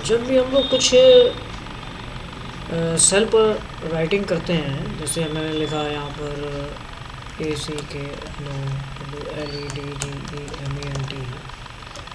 जब भी हम लोग कुछ सेल पर राइटिंग करते हैं, जैसे हमने लिखा है यहाँ पर ACKNOLEDGEMENT,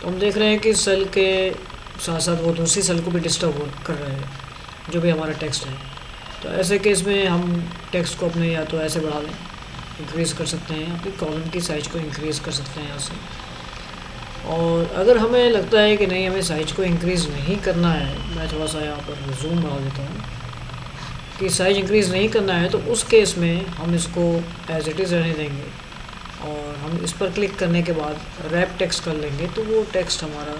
तो हम देख रहे हैं कि सेल के साथ साथ वो दूसरी सेल को भी डिस्टर्ब कर रहे हैं, जो भी हमारा टेक्स्ट है। तो ऐसे केस में हम टेक्स्ट को अपने या तो ऐसे बढ़ा लें, इंक्रीज़ कर सकते हैं, अपनी कॉलम की साइज़ को इंक्रीज़ कर सकते हैं यहाँ से। और अगर हमें लगता है कि नहीं, हमें साइज़ को इंक्रीज़ नहीं करना है, मैं थोड़ा सा यहाँ पर जूम बढ़ा देता हूँ कि साइज़ इंक्रीज़ नहीं करना है, तो उस केस में हम इसको एज इट इज़ रहने देंगे और हम इस पर क्लिक करने के बाद रैप टेक्स्ट कर लेंगे, तो वो टेक्स्ट हमारा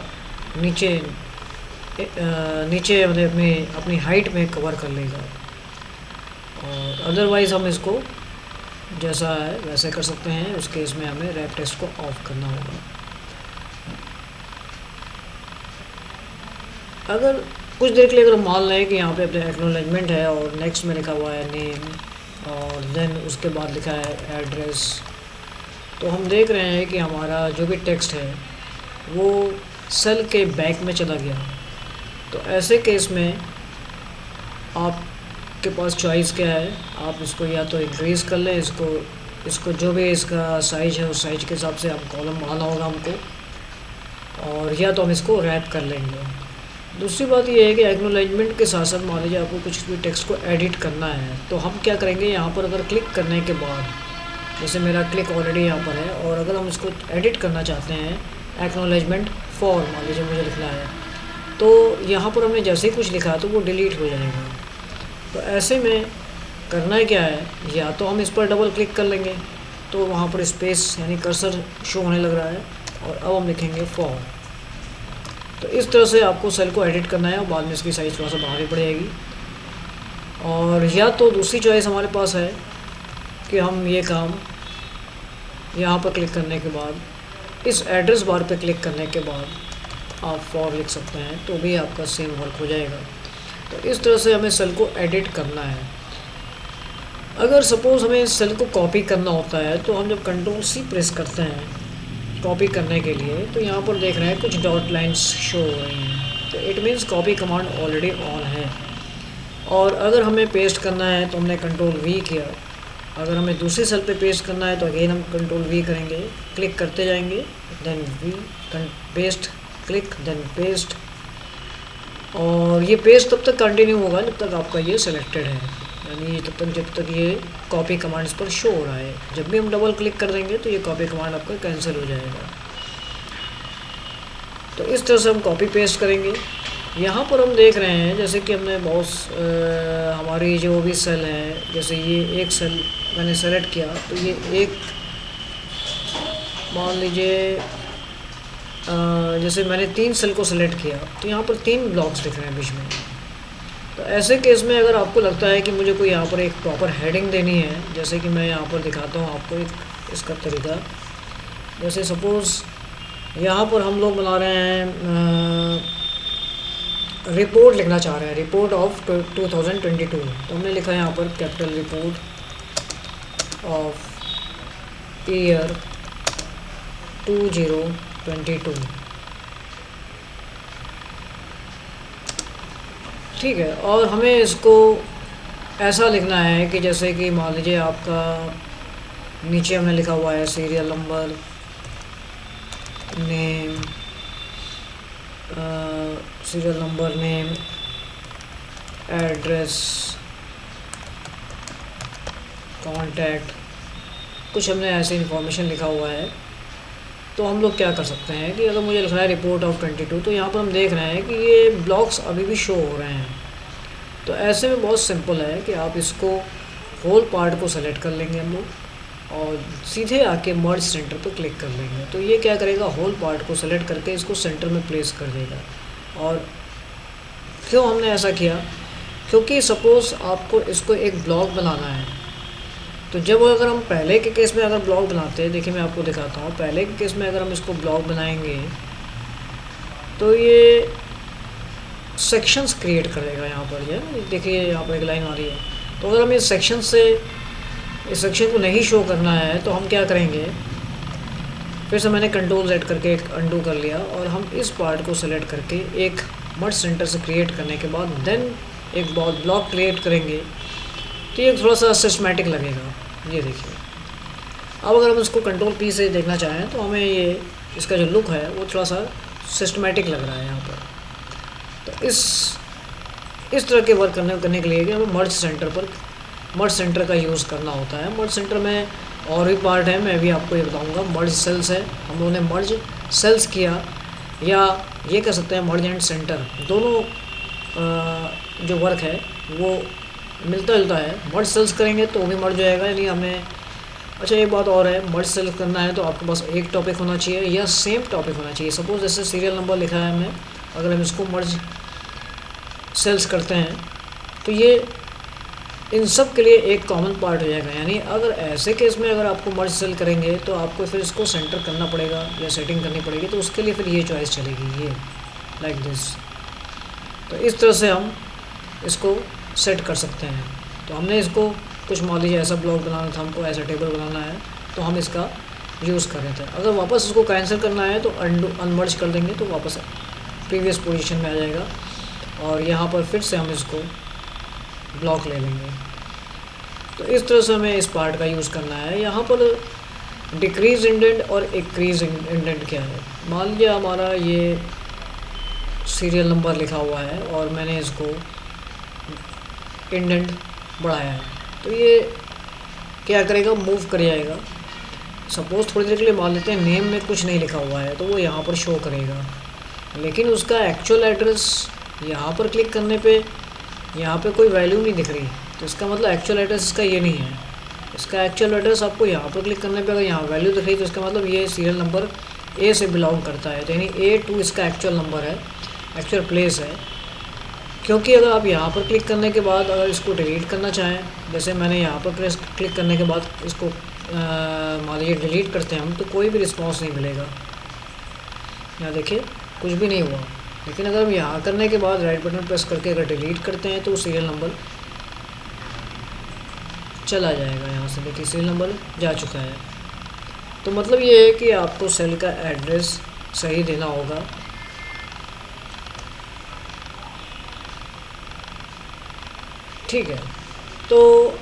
नीचे मतलब अपनी हाइट में कवर कर लेगा। और अदरवाइज़ हम इसको जैसा है वैसे कर सकते हैं। उस केस में हमें रैप टेक्स्ट को ऑफ करना होगा। अगर कुछ देर के लिए अगर हम मान लें कि यहाँ पे अपने एक्नॉलेजमेंट है और नेक्स्ट में लिखा हुआ है नेम और देन उसके बाद लिखा है एड्रेस, तो हम देख रहे हैं कि हमारा जो भी टेक्स्ट है वो सेल के बैक में चला गया। तो ऐसे केस में आपके पास चॉइस क्या है, आप इसको या तो इंक्रीज़ कर लें, इसको जो भी इसका साइज है उस साइज के हिसाब से आप कॉलम बढ़ाना होगा हमको, और या तो हम इसको रैप कर लेंगे। दूसरी बात ये है कि एक्नॉलेजमेंट के साथ साथ मान लीजिए आपको कुछ भी टेक्स्ट को एडिट करना है, तो हम क्या करेंगे, यहाँ पर अगर क्लिक करने के बाद, जैसे मेरा क्लिक ऑलरेडी यहाँ पर है, और अगर हम इसको एडिट करना चाहते हैं एक्नॉलेजमेंट फॉर, मान लीजिए मुझे लिखना है, तो यहाँ पर हमने जैसे ही कुछ लिखा तो वो डिलीट हो जाएगा। तो ऐसे में करना है क्या है, या तो हम इस पर डबल क्लिक कर लेंगे तो वहाँ पर स्पेस यानी कर्सर शो होने लग रहा है, और अब हम लिखेंगे फॉर। तो इस तरह से आपको सेल को एडिट करना है और बाद में इसकी साइज़ थोड़ा सा बढ़ानी पड़ेगी। और या तो दूसरी चॉइस हमारे पास है कि हम ये काम यहाँ पर क्लिक करने के बाद इस एड्रेस बार पे क्लिक करने के बाद आप फॉर लिख सकते हैं, तो भी आपका सेम वर्क हो जाएगा। तो इस तरह से हमें सेल को एडिट करना है। अगर सपोज़ हमें सेल को कॉपी करना होता है, तो हम जब Ctrl+C प्रेस करते हैं कॉपी करने के लिए, तो यहाँ पर देख रहे हैं कुछ डॉट लाइन्स शो हो रही हैं, तो it means copy command already on है। और अगर हमें पेस्ट करना है तो हमने Ctrl+V किया। अगर हमें दूसरी सेल पे पेस्ट करना है तो अगेन हम Ctrl+V करेंगे, क्लिक करते जाएंगे, then we paste, click, then paste. और ये पेस्ट तब तक कंटिन्यू होगा जब तक आपका ये सिलेक्टेड है, यानी जब तक ये कॉपी कमांड इस पर शो हो रहा है। जब भी हम डबल क्लिक कर देंगे तो ये कॉपी कमांड आपका कैंसिल हो जाएगा। तो इस तरह से हम कॉपी पेस्ट करेंगे। यहाँ पर हम देख रहे हैं जैसे कि हमने हमारी जो भी सेल है, जैसे ये एक सेल मैंने सेलेक्ट किया, तो ये एक मान लीजिए जैसे मैंने 3 सेल को सेलेक्ट किया, तो यहाँ पर 3 ब्लॉक्स दिख रहे हैं बीच में। तो ऐसे केस में अगर आपको लगता है कि मुझे कोई यहाँ पर एक प्रॉपर हेडिंग देनी है, जैसे कि मैं यहाँ पर दिखाता हूँ आपको एक इसका तरीका। जैसे सपोज़ यहाँ पर हम लोग बना रहे हैं रिपोर्ट लिखना चाह रहे हैं, रिपोर्ट ऑफ 2022, तो हमने लिखा है यहाँ पर कैपिटल रिपोर्ट ऑफ ईयर 2022, ठीक है। और हमें इसको ऐसा लिखना है कि जैसे कि मान लीजिए आपका नीचे हमने लिखा हुआ है serial number, name, serial number, name, address, contact, कुछ हमने ऐसे इन्फॉर्मेशन लिखा हुआ है। तो हम लोग क्या कर सकते हैं कि अगर मुझे लिखना है रिपोर्ट ऑफ 22, तो यहाँ पर हम देख रहे हैं कि ये ब्लॉक्स अभी भी शो हो रहे हैं। तो ऐसे में बहुत सिंपल है कि आप इसको होल पार्ट को सेलेक्ट कर लेंगे हम लोग और सीधे आके मर्ज सेंटर पर क्लिक कर लेंगे। तो ये क्या करेगा, होल पार्ट को सेलेक्ट करके इसको सेंटर में प्लेस कर देगा। और क्यों हमने ऐसा किया, क्योंकि सपोज़ आपको इसको एक ब्लॉक बनाना है, तो जब अगर हम पहले के केस में अगर ब्लॉक बनाते हैं, देखिए मैं आपको दिखाता हूँ, पहले के केस में अगर हम इसको ब्लॉक बनाएंगे तो ये सेक्शंस क्रिएट करेगा। यहाँ पर ये देखिए यहाँ पर एक लाइन आ रही है, तो अगर हमें इस सेक्शन को नहीं शो करना है तो हम क्या करेंगे, फिर से मैंने Ctrl+Z करके एक अंडू कर लिया और हम इस पार्ट को सेलेक्ट करके एक मर्ज सेंटर से क्रिएट करने के बाद देन एक ब्लॉक क्रिएट करेंगे, तो ये थोड़ा सा सिस्टमेटिक लगेगा। ये देखिए, अब अगर हम इसको कंट्रोल पी से देखना चाहें तो हमें ये इसका जो लुक है वो थोड़ा सा सिस्टमेटिक लग रहा है यहाँ पर। तो इस तरह के वर्क करने के लिए हमें मर्ज सेंटर का यूज़ करना होता है। मर्ज सेंटर में और भी पार्ट है, मैं भी आपको ये बताऊंगा। मर्ज सेल्स है, हम लोगों ने मर्ज सेल्स किया, या ये कह सकते हैं मर्ज एंड सेंटर, दोनों जो वर्क है वो मिलता जुलता है। मर्ज सेल्स करेंगे तो वो भी मर्ज जाएगा, यानी हमें अच्छा एक बात और है, मर्ज सेल्स करना है तो आपके पास एक टॉपिक होना चाहिए या सेम टॉपिक होना चाहिए। सपोज जैसे सीरियल नंबर लिखा है हमने, अगर हम इसको मर्ज सेल्स करते हैं तो ये इन सब के लिए एक कॉमन पार्ट हो जाएगा। यानी अगर ऐसे केस में अगर आपको मर्ज सेल करेंगे तो आपको फिर इसको सेंटर करना पड़ेगा या सेटिंग करनी पड़ेगी, तो उसके लिए फिर ये चॉइस चलेगी, ये लाइक दिस। तो इस तरह से हम इसको सेट कर सकते हैं। तो हमने इसको कुछ मान लीजिए ऐसा ब्लॉक बनाना था, हमको ऐसा टेबल बनाना है, तो हम इसका यूज़ कर रहे थे। अगर वापस इसको कैंसिल करना है तो अनमर्ज कर देंगे तो वापस प्रीवियस पोजीशन में आ जाएगा, और यहाँ पर फिर से हम इसको ब्लॉक ले लेंगे। तो इस तरह से हमें इस पार्ट का यूज़ करना है। यहाँ पर डिक्रीज इंडेंट और इंक्रीज इंडेंट क्या है, मान लीजिए हमारा ये सीरियल नंबर लिखा हुआ है और मैंने इसको इंडेंट बढ़ाया है, तो ये क्या करेगा, मूव कर जाएगा। सपोज़ थोड़ी देर के लिए मान लेते हैं नेम में कुछ नहीं लिखा हुआ है तो वो यहाँ पर शो करेगा, लेकिन उसका एक्चुअल एड्रेस यहाँ पर क्लिक करने पे यहाँ पे कोई वैल्यू नहीं दिख रही, तो इसका मतलब एक्चुअल एड्रेस इसका ये नहीं है। इसका एक्चुअल एड्रेस आपको यहाँ पर क्लिक करने पे अगर यहाँ वैल्यू दिख रही तो इसका मतलब ये सीरियल नंबर ए से बिलोंग करता है, तो यानी A2 इसका एक्चुअल नंबर है, एक्चुअल प्लेस है। क्योंकि अगर आप यहाँ पर क्लिक करने के बाद अगर इसको डिलीट करना चाहें, जैसे मैंने यहाँ पर क्लिक करने के बाद इसको मान लीजिए डिलीट करते हैं हम, तो कोई भी रिस्पॉन्स नहीं मिलेगा। यहाँ देखिए कुछ भी नहीं हुआ, लेकिन अगर हम यहाँ करने के बाद राइट बटन प्रेस करके अगर डिलीट करते हैं तो सीरियल नंबर चला जाएगा। यहाँ से देखिए सीरियल नंबर जा चुका है। तो मतलब ये है कि आपको सेल का एड्रेस सही देना होगा। ठीक है, तो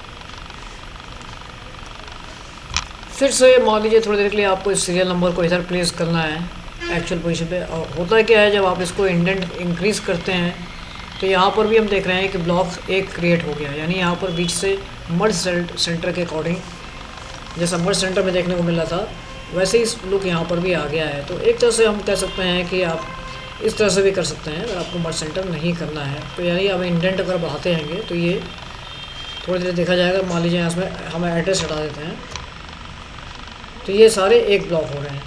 फिर से मान लीजिए थोड़ी देर के लिए आपको इस सीरियल नंबर को इधर प्लेस करना है एक्चुअल पोजीशन पे। और होता है क्या है, जब आप इसको इंडेंट इंक्रीज़ करते हैं तो यहाँ पर भी हम देख रहे हैं कि ब्लॉक एक क्रिएट हो गया, यानी यहाँ पर बीच से मर्ज सेंटर के अकॉर्डिंग जैसा मर्ज सेंटर में देखने को मिल रहा था वैसे ही लुक यहाँ पर भी आ गया है। तो एक तरह से हम कह सकते हैं कि आप इस तरह से भी कर सकते हैं अगर आपको मर्ज सेंटर नहीं करना है। तो यानी हम इंडेंट अगर बढ़ाते रहेंगे तो ये थोड़ी देर देखा जाएगा। मान लीजिए इसमें हम एड्रेस हटा देते हैं तो ये सारे एक ब्लॉक हो रहे हैं।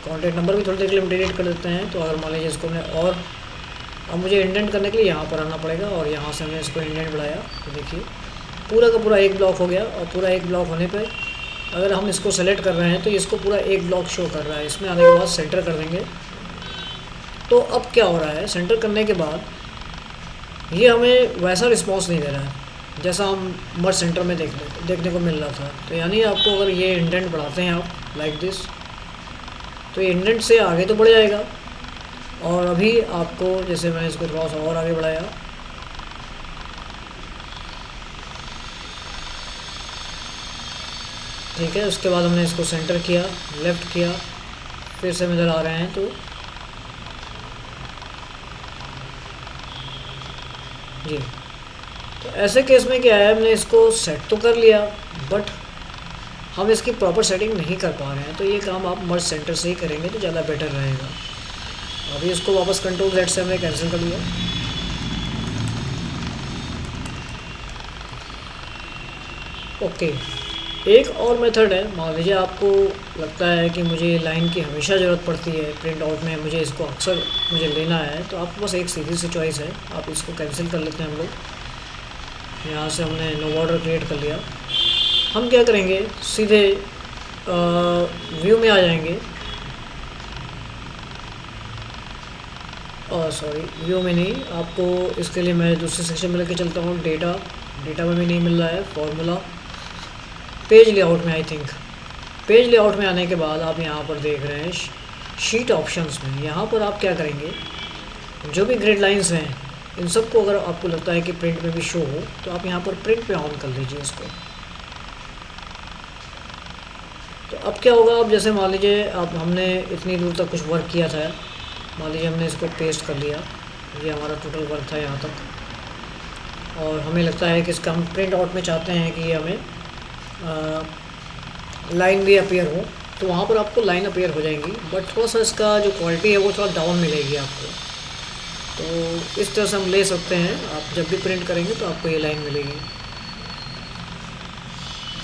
कॉन्टैक्ट नंबर भी थोड़ी देर के लिए हम डिलीट कर देते हैं। तो अगर मान लीजिए इसको हमने और अब मुझे इंडेंट करने के लिए यहाँ पर आना पड़ेगा और यहाँ से हमने इसको इंडेंट बढ़ाया तो देखिए पूरा का पूरा एक ब्लॉक हो गया। और पूरा एक ब्लॉक होने पे अगर हम इसको सेलेक्ट कर रहे हैं तो इसको पूरा एक ब्लॉक शो कर रहा है। इसमें आने के बाद सेंटर कर देंगे तो अब क्या हो रहा है, सेंटर करने के बाद ये हमें वैसा रिस्पॉन्स नहीं दे रहा है जैसा हम मर्ज सेंटर में देखने को मिल रहा था। तो यानी आपको अगर ये इंडेंट बढ़ाते हैं आप लाइक दिस तो ये इंडेंट से आगे तो बढ़ जाएगा। और अभी आपको जैसे मैंने इसको थोड़ा सा और आगे बढ़ाया ठीक है, उसके बाद हमने इसको सेंटर किया, लेफ़्ट किया, फिर से हम इधर आ रहे हैं तो जी। तो ऐसे केस में क्या है, हमने इसको सेट तो कर लिया बट हम इसकी प्रॉपर सेटिंग नहीं कर पा रहे हैं। तो ये काम आप मर्ज सेंटर से ही करेंगे तो ज़्यादा बेटर रहेगा। अभी इसको वापस कंट्रोल Z से हमने कैंसिल कर लिया। ओके, एक और मेथड है। मान लीजिए आपको लगता है कि मुझे लाइन की हमेशा ज़रूरत पड़ती है प्रिंट आउट में, मुझे इसको अक्सर मुझे लेना है, तो आपके पास एक सीधी सी चॉइस है, आप इसको कैंसिल कर लेते हैं। हम लोग यहाँ से हमने नो बॉर्डर क्रिएट कर लिया। हम क्या करेंगे, सीधे व्यू में आ जाएंगे। सॉरी व्यू में नहीं, आपको इसके लिए मैं दूसरे सेक्शन में लेके चलता हूँ। डेटा में भी नहीं मिल रहा है, फॉर्मूला पेज लेआउट में। आई थिंक पेज लेआउट में आने के बाद आप यहाँ पर देख रहे हैं शीट ऑप्शंस में। यहाँ पर आप क्या करेंगे, जो भी ग्रिड लाइंस हैं इन सबको अगर आपको लगता है कि प्रिंट में भी शो हो तो आप यहाँ पर प्रिंट पे ऑन कर लीजिए इसको। तो अब क्या होगा, अब जैसे मान लीजिए अब हमने इतनी दूर तक कुछ वर्क किया था, मान लीजिए हमने इसको पेस्ट कर लिया, ये हमारा टोटल वर्क था यहाँ तक, और हमें लगता है कि इसका हम प्रिंट आउट में चाहते हैं कि ये हमें लाइन भी अपीयर हो, तो वहाँ पर आपको लाइन अपीयर हो जाएंगी, बट थोड़ा सा इसका जो क्वालिटी है वो थोड़ा डाउन मिलेगी आपको। तो इस तरह से हम ले सकते हैं, आप जब भी प्रिंट करेंगे तो आपको ये लाइन मिलेगी।